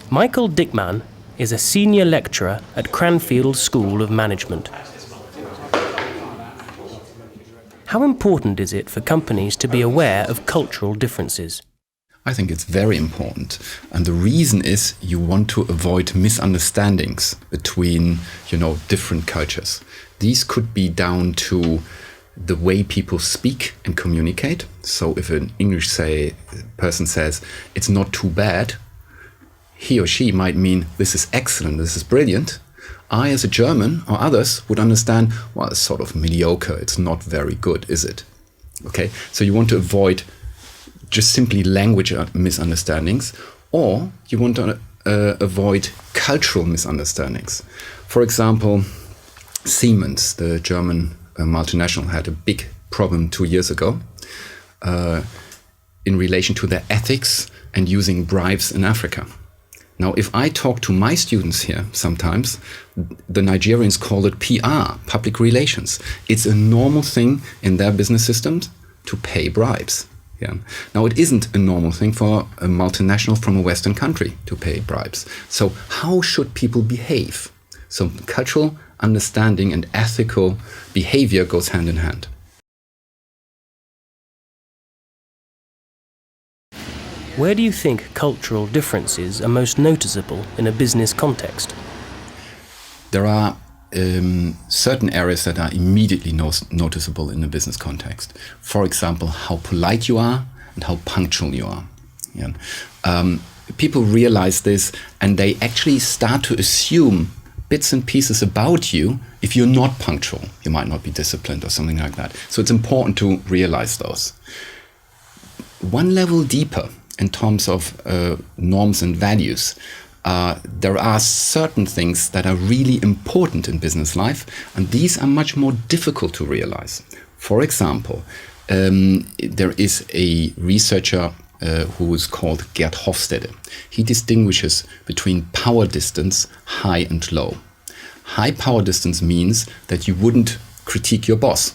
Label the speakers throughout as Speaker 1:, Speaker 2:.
Speaker 1: Michael Dickman is a senior lecturer at Cranfield School of Management. How important is it for companies to be aware of cultural differences?
Speaker 2: I think it's very important. And the reason is you want to avoid misunderstandings between, different cultures. These could be down to the way people speak and communicate. So if an English person says, it's not too bad, he or she might mean, this is excellent, this is brilliant. I, as a German or others, would understand, well, it's sort of mediocre, it's not very good, is it? Okay, so you want to avoid just simply language misunderstandings, or you want to avoid cultural misunderstandings. For example, Siemens, the German multinational, had a big problem 2 years ago in relation to their ethics and using bribes in Africa. Now, if I talk to my students here sometimes, the Nigerians call it PR, public relations. It's a normal thing in their business systems to pay bribes. Yeah. Now, it isn't a normal thing for a multinational from a Western country to pay bribes. So how should people behave? So cultural understanding and ethical behavior goes hand in hand.
Speaker 1: Where do you think cultural differences are most noticeable in a business context?
Speaker 2: There are certain areas that are immediately noticeable in a business context. For example, how polite you are and how punctual you are. Yeah. People realize this and they actually start to assume bits and pieces about you. If you're not punctual, you might not be disciplined or something like that. So it's important to realize those. One level deeper, in terms of norms and values, there are certain things that are really important in business life, and these are much more difficult to realize. For example, there is a researcher who is called Gerd Hofstede. He distinguishes between power distance, high and low. High power distance means that you wouldn't critique your boss.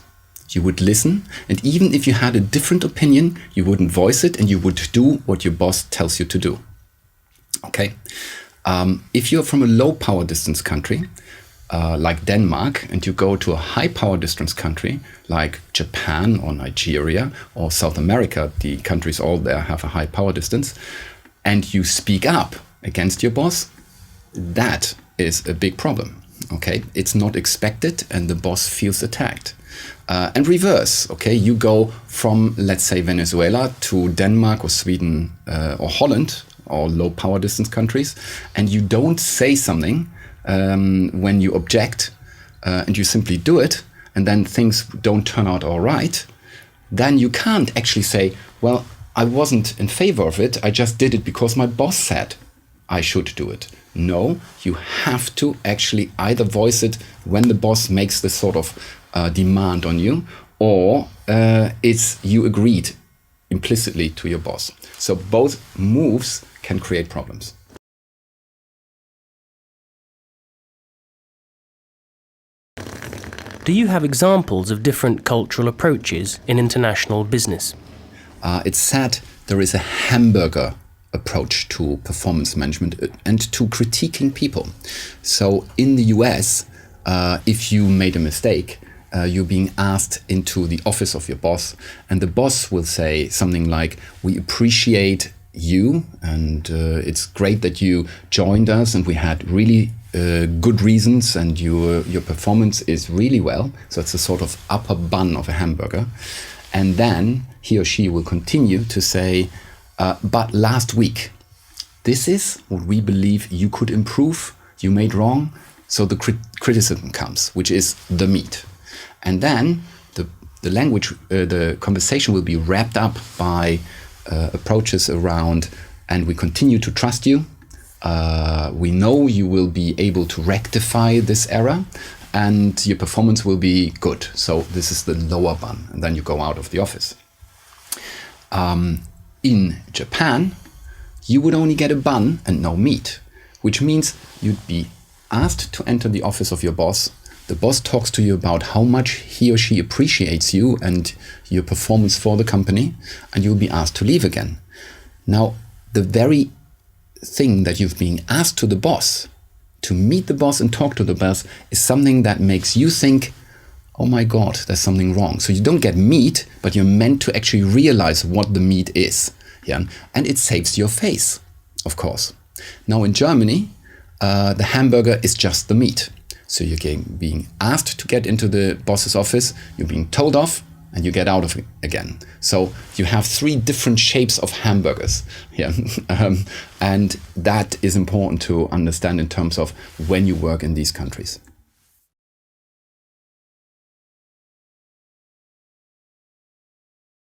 Speaker 2: You would listen, and even if you had a different opinion, you wouldn't voice it and you would do what your boss tells you to do. Okay? If you're from a low power distance country, like Denmark, and you go to a high power distance country like Japan or Nigeria or South America, the countries all there have a high power distance, and you speak up against your boss, that is a big problem. Okay? It's not expected and the boss feels attacked. And reverse, okay, you go from, let's say, Venezuela to Denmark or Sweden or Holland or low power distance countries, and you don't say something when you object and you simply do it, and then things don't turn out all right, then you can't actually say, well, I wasn't in favor of it, I just did it because my boss said I should do it. No, you have to actually either voice it when the boss makes this sort of demand on you, or it's you agreed implicitly to your boss. So both moves can create problems.
Speaker 1: Do you have examples of different cultural approaches in international business?
Speaker 2: It's said there is a hamburger approach to performance management and to critiquing people. So in the US, if you made a mistake, you're being asked into the office of your boss, and the boss will say something like, we appreciate you, and it's great that you joined us, and we had really good reasons, and your performance is really well. So it's a sort of upper bun of a hamburger. And then he or she will continue to say, but last week, this is what we believe you could improve, you made wrong. So the criticism comes, which is the meat. And then the language, the conversation will be wrapped up by approaches around, and we continue to trust you. We know you will be able to rectify this error, and your performance will be good. So this is the lower bun, and then you go out of the office. In Japan, you would only get a bun and no meat, which means you'd be asked to enter the office of your boss. The boss talks to you about how much he or she appreciates you and your performance for the company, and you'll be asked to leave again. Now, the very thing that you've been asked to the boss, to meet the boss and talk to the boss, is something that makes you think, oh my God, there's something wrong. So you don't get meat, but you're meant to actually realize what the meat is. Yeah? And it saves your face, of course. Now in Germany, the hamburger is just the meat. So you're being asked to get into the boss's office, you're being told off, and you get out of it again. So you have 3 different shapes of hamburgers. Yeah? And that is important to understand in terms of when you work in these countries.